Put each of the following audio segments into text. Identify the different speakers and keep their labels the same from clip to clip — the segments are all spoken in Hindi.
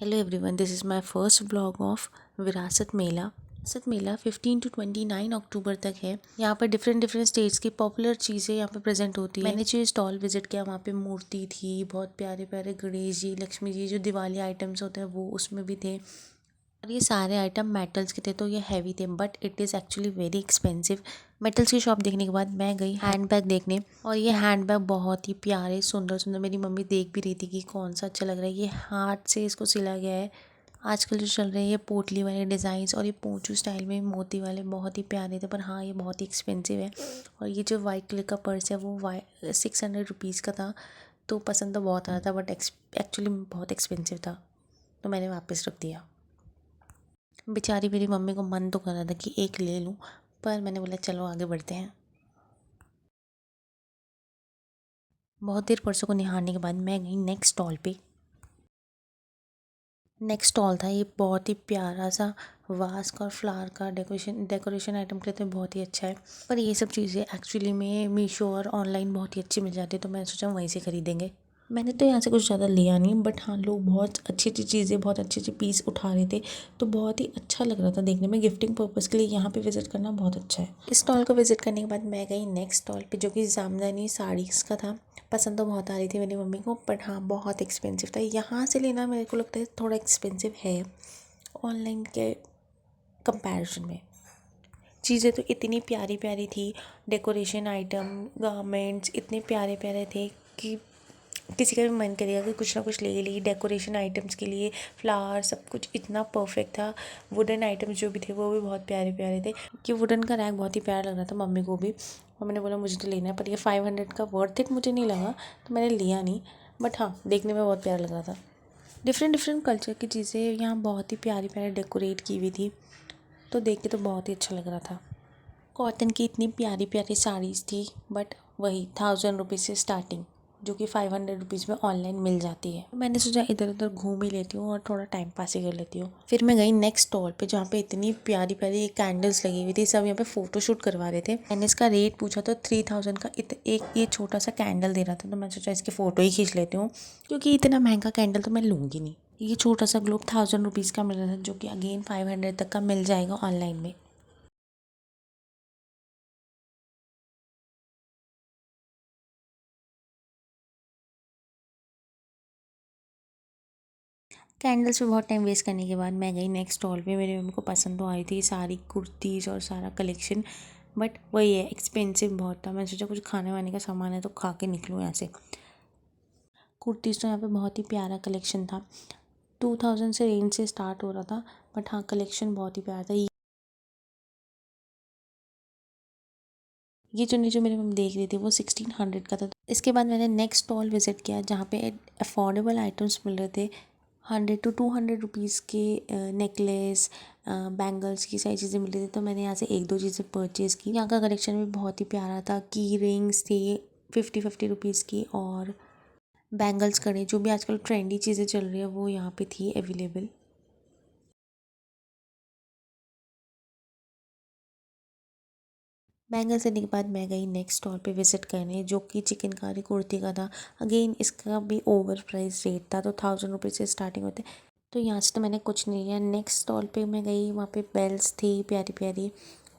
Speaker 1: Hello everyone, this is my first vlog of विरासत मेला। विरासत मेला 15 to 29 अक्टूबर तक है। यहाँ पर डिफरेंट डिफरेंट स्टेट्स की पॉपुलर चीज़ें यहाँ पे प्रेजेंट होती है। मैंने जो स्टॉल विजिट किया वहाँ पे मूर्ति थी, बहुत प्यारे प्यारे गणेश जी, लक्ष्मी जी, जो दिवाली आइटम्स होते हैं वो उसमें भी थे। और ये सारे आइटम मेटल्स के थे, तो ये हैवी थे, but it is actually very expensive. Metals की शॉप देखने के बाद मैं गई हैंड बैग देखने, और ये हैंड बैग बहुत ही प्यारे सुंदर सुंदर। मेरी मम्मी देख भी रही थी कि कौन सा अच्छा लग रहा है। ये हाथ से इसको सिला गया है। आजकल जो चल रहे हैं ये पोटली वाले डिज़ाइंस और ये पोंचू स्टाइल में मोती वाले बहुत ही प्यारे थे, पर हाँ ये बहुत ही एक्सपेंसिव है। और ये जो वाइट कलर का पर्स है वो 600 रुपीज़ का था। तो पसंद तो बहुत आ रहा था, बट एक्चुअली बहुत एक्सपेंसिव था, तो मैंने वापस रख दिया। बेचारी मेरी मम्मी को मन तो कर रहा था कि एक ले लूँ, पर मैंने बोला चलो आगे बढ़ते हैं। बहुत देर परसों को निहारने के बाद मैं गई नेक्स्ट स्टॉल पे। नेक्स्ट स्टॉल था, ये बहुत ही प्यारा सा वास का और फ्लावर का डेकोरेशन आइटम के लिए तो बहुत ही अच्छा है। पर ये सब चीज़ें एक्चुअली में मीशो और ऑनलाइन बहुत ही अच्छी मिल जाती है, तो मैंने सोचा वहीं से खरीदेंगे। मैंने तो यहाँ से कुछ ज़्यादा लिया नहीं, बट हाँ लोग बहुत अच्छी अच्छी चीज़ें, बहुत अच्छे अच्छे पीस उठा रहे थे, तो बहुत ही अच्छा लग रहा था देखने में। गिफ्टिंग पर्पज़ के लिए यहाँ पे विज़िट करना बहुत अच्छा है। इस स्टॉल को विज़िट करने के बाद मैं गई नेक्स्ट स्टॉल पे, जो कि जामदानी साड़ीज़ का था। पसंद तो बहुत आ रही थी मेरी मम्मी को, बट हाँ बहुत एक्सपेंसिव था। यहाँ से लेना मेरे को लगता है थोड़ा एक्सपेंसिव है ऑनलाइन के कंपैरिजन में। चीज़ें तो इतनी प्यारी प्यारी थी, डेकोरेशन आइटम, गारमेंट्स इतने प्यारे प्यारे थे कि किसी का भी मन करेगा कि कुछ ना कुछ ले ली। डेकोरेशन आइटम्स के लिए फ्लावर, सब कुछ इतना परफेक्ट था। वुडन आइटम्स जो भी थे वो भी बहुत प्यारे प्यारे थे। कि वुडन का रैक बहुत ही प्यारा लग रहा था मम्मी को भी, और मैंने बोला मुझे तो लेना है, पर ये 500 का वर्थ इट मुझे नहीं लगा, तो मैंने लिया नहीं। बट हाँ देखने में बहुत प्यारा लग रहा था। डिफरेंट डिफरेंट कल्चर की चीज़ें यहाँ बहुत ही प्यारी प्यारी डेकोरेट की हुई थी, तो देख के तो बहुत ही अच्छा लग रहा था। कॉटन की इतनी प्यारी प्यारी साड़ीज़ थी, बट वही 1000 रुपीज़ से स्टार्टिंग, जो कि 500 रुपीज़ में ऑनलाइन मिल जाती है। मैंने सोचा इधर उधर घूम ही लेती हूँ और थोड़ा टाइम पास ही कर लेती हूँ। फिर मैं गई नेक्स्ट स्टॉल पे, जहाँ पे इतनी प्यारी प्यारी कैंडल्स लगी हुई थी। सब यहाँ पे फ़ोटोशूट करवा रहे थे। मैंने इसका रेट पूछा तो 3000 का एक ये छोटा सा कैंडल दे रहा था, तो मैं सोचा इसकी फ़ोटो ही खींच लेती हूँ, क्योंकि इतना महंगा कैंडल तो मैं लूँगी नहीं। ये छोटा सा ग्लोब 1000 रुपीज़ का मिल रहा था, जो कि अगेन 500 तक का मिल जाएगा ऑनलाइन में। कैंडल्स पे बहुत टाइम वेस्ट करने के बाद मैं गई नेक्स्ट स्टॉल पे। मेरी मम्मी को पसंद तो आई थी सारी कुर्तीज़ और सारा कलेक्शन, बट वही है एक्सपेंसिव बहुत था। मैंने सोचा कुछ खाने वाने का सामान है तो खा के निकलूँ यहाँ से। कुर्तीज़ तो यहाँ पे बहुत ही प्यारा कलेक्शन था। 2000 से रेंज से स्टार्ट हो रहा था, बट हाँ कलेक्शन बहुत ही प्यारा था। ये चुन्नी जो मेरी मम्मी देख रही थी वो 1600 का था। इसके बाद मैंने नेक्स्ट स्टॉल विज़िट किया, जहाँ पे अफोर्डेबल आइटम्स मिल रहे थे। 100 to 200 रुपीज़ के नेकलेस, बैंगल्स की सारी चीज़ें मिल रही थी, तो मैंने यहाँ से एक दो चीज़ें परचेज़ की। यहाँ का कलेक्शन भी बहुत ही प्यारा था। की रिंग्स थी 50-50 रुपीज़ की, और बैंगल्स कड़े, जो भी आजकल ट्रेंडी चीज़ें चल रही है वो यहाँ पे थी अवेलेबल। बैंगल्स लेने के बाद मैं गई नेक्स्ट स्टॉल पे विज़िट करने, जो कि चिकनकारी कुर्ती का था। अगेन इसका भी ओवर प्राइस रेट था, तो 1000 रुपीज़ से स्टार्टिंग होते। तो यहाँ से तो मैंने कुछ नहीं लिया। नेक्स्ट स्टॉल पे मैं गई, वहाँ पे बेल्स थी प्यारी प्यारी,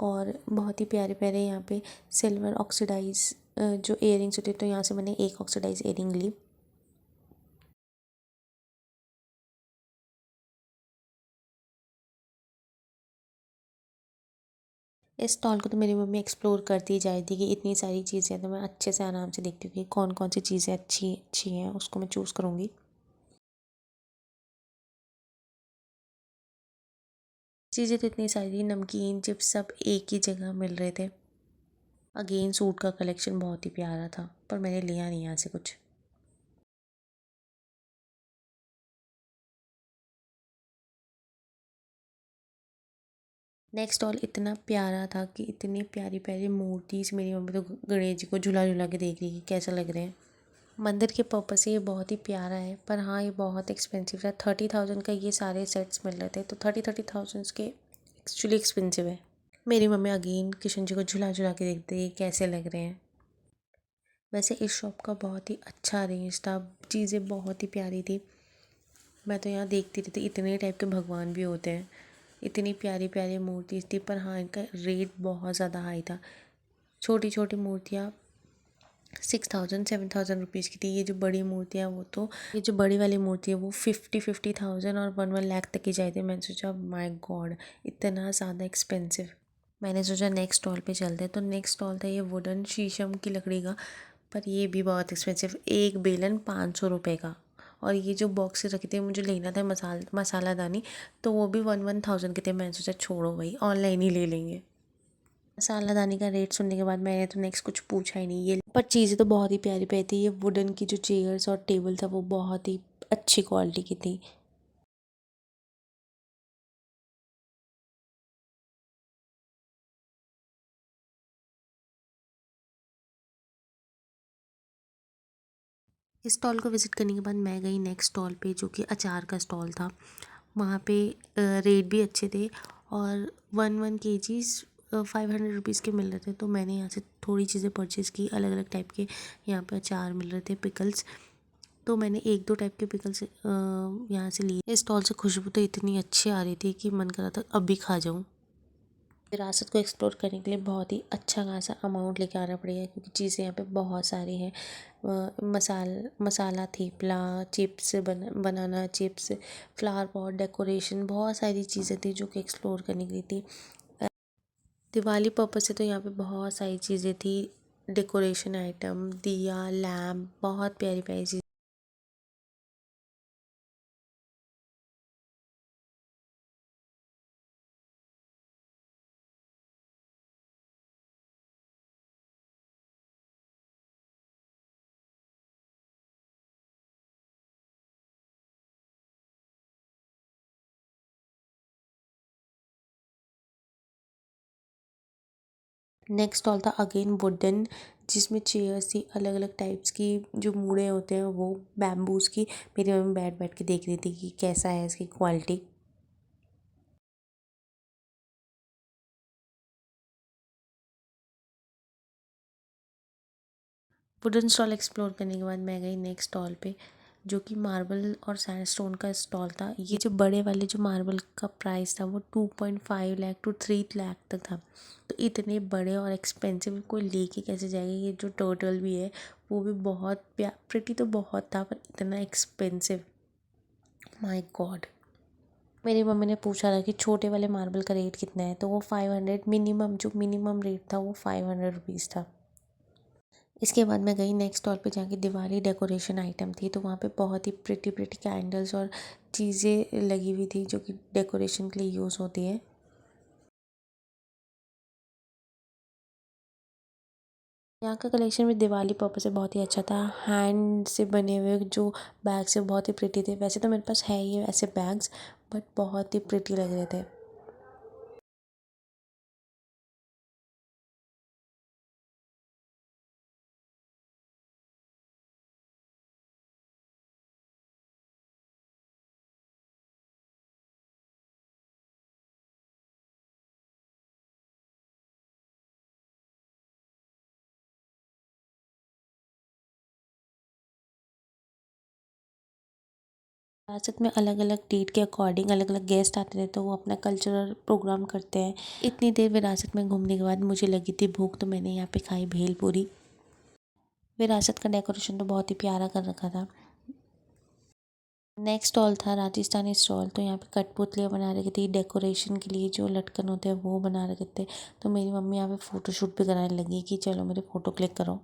Speaker 1: और बहुत ही प्यारे प्यारे यहाँ पे सिल्वर ऑक्सीडाइज जो इयरिंग्स होते, तो यहाँ से मैंने एक ऑक्सीडाइज इयरिंग ली। इस स्टॉल को तो मेरी मम्मी एक्सप्लोर करती ही जा रही थी कि इतनी सारी चीज़ें हैं, तो मैं अच्छे से आराम से देखती हूँ कि कौन कौन सी चीज़ें अच्छी अच्छी हैं, उसको मैं चूज़ करूँगी। चीज़ें तो इतनी सारी थी, नमकीन चिप्स सब एक ही जगह मिल रहे थे। अगेन सूट का कलेक्शन बहुत ही प्यारा था, पर मैंने लिया नहीं यहाँ से कुछ। नेक्स्ट स्टॉल इतना प्यारा था कि इतनी प्यारी प्यारी मूर्तिज, मेरी मम्मी तो गणेश जी को झूला झूला के देख रही है कि कैसे लग रहे हैं। मंदिर के पर्पज़ से ये बहुत ही प्यारा है, पर हाँ ये बहुत एक्सपेंसिव था। 30,000 का ये सारे सेट्स मिल रहे थे, तो 30,000 के एक्चुअली एक्सपेंसिव है। मेरी मम्मी अगेन किशन जी को झूला झूला के देखते हैं कैसे लग रहे हैं। वैसे इस शॉप का बहुत ही अच्छा रेंज था, चीज़ें बहुत ही प्यारी थी। मैं तो यहाँ देखती रहती, इतने टाइप के भगवान भी होते हैं, इतनी प्यारी प्यारी मूर्ति थी, पर हाँ इनका रेट बहुत ज़्यादा हाई था। छोटी छोटी मूर्तियाँ 6,000 7,000 रुपीज़ की थी। ये जो बड़ी मूर्तियाँ वो तो, ये जो बड़ी वाली मूर्ति है वो 50,000 और 1 लाख तक की जाती है। मैंने सोचा माय गॉड, इतना ज़्यादा एक्सपेंसिव। मैंने सोचा नेक्स्ट स्टॉल पे चलते हैं, तो नेक्स्ट स्टॉल था ये वुडन शीशम की लकड़ी का, पर ये भी बहुत एक्सपेंसिव, एक बेलन 500 रुपये का। और ये जो बॉक्स रखे थे, मुझे लेना था मसालादानी, तो वो भी 1,000 के थे। मैंने सोचा छोड़ो भाई, ऑनलाइन ही ले लेंगे। मसालादानी का रेट सुनने के बाद मैंने तो नेक्स्ट कुछ पूछा ही नहीं। ये पर चीज़ें तो बहुत ही प्यारी प्यारी थी। ये वुडन की जो चेयर्स और टेबल था वो बहुत ही अच्छी क्वालिटी की थी। इस स्टॉल को विज़िट करने के बाद मैं गई नेक्स्ट स्टॉल पे, जो कि अचार का स्टॉल था। वहाँ पे रेट भी अच्छे थे, और 1 1 kgs 500 रुपीज़ के मिल रहे थे। तो मैंने यहाँ से थोड़ी चीज़ें परचेज़ की, अलग अलग टाइप के यहाँ पे अचार मिल रहे थे, पिकल्स। तो मैंने एक दो टाइप के पिकल्स यहाँ से लिए। इस स्टॉल से खुशबू तो इतनी अच्छी आ रही थी कि मन कर रहा था अब भी खा जाऊँ। विरासत को एक्सप्लोर करने के लिए बहुत ही अच्छा खासा अमाउंट लेके आना पड़ेगा, क्योंकि चीज़ें यहाँ पे बहुत सारी हैं। Masala thepla, chips banana chips, flower pot, decoration, बहुत सारी चीज़ें थी जो कि एक्सप्लोर करने के लिए थी। दिवाली पर्पज से तो यहाँ पे बहुत सारी चीज़ें थी, डेकोरेशन आइटम, दिया, लैम्प, बहुत प्यारी प्यारी चीज़। नेक्स्ट स्टॉल था अगेन वुडन, जिसमें चेयर्स थी अलग अलग टाइप्स की, जो मूड़े होते हैं वो बैम्बूज की। मेरी मम्मी बैठ बैठ के देख रही थी कि कैसा है इसकी क्वालिटी। वुडन स्टॉल एक्सप्लोर करने के बाद मैं गई नेक्स्ट स्टॉल पे, जो कि मार्बल और सैंडस्टोन का स्टॉल था। ये जो बड़े वाले जो मार्बल का प्राइस था वो 2.5 लाख to 3 लाख तक था। तो इतने बड़े और एक्सपेंसिव कोई लेके कैसे जाएगा। ये जो टर्टल भी है वो भी बहुत प्रिटी तो बहुत था, पर इतना एक्सपेंसिव, माय गॉड। मेरी मम्मी ने पूछा था कि छोटे वाले मार्बल का रेट कितना है, तो वो 500, मिनिमम जो मिनिमम रेट था वो 500 रुपीज़ था। इसके बाद मैं गई नेक्स्ट स्टॉल पे, जहाँ की दिवाली डेकोरेशन आइटम थी। तो वहाँ पे बहुत ही प्रिटी प्रिटी कैंडल्स और चीज़ें लगी हुई थी जो कि डेकोरेशन के लिए यूज़ होती है। यहाँ का कलेक्शन भी दिवाली पर्पज से बहुत ही अच्छा था। हैंड से बने हुए जो बैग्स से बहुत ही प्रिटी थे। वैसे तो मेरे पास है ही ऐसे बैग्स, बट बहुत ही प्रिटी लग रहे थे। विरासत में अलग अलग डेट के अकॉर्डिंग अलग अलग गेस्ट आते थे, तो वो अपना कल्चरल प्रोग्राम करते हैं। इतनी देर विरासत में घूमने के बाद मुझे लगी थी भूख, तो मैंने यहाँ पे खाई भेलपूरी। विरासत का डेकोरेशन तो बहुत ही प्यारा कर रखा था। नेक्स्ट स्टॉल था राजस्थानी स्टॉल। तो यहाँ पे कठपुतलियाँ बना रखी थी, डेकोरेशन के लिए जो लटकन होते हैं वो बना रखे थे। तो मेरी मम्मी यहाँ पे फ़ोटोशूट भी कराने लगी कि चलो मेरे फ़ोटो क्लिक करो।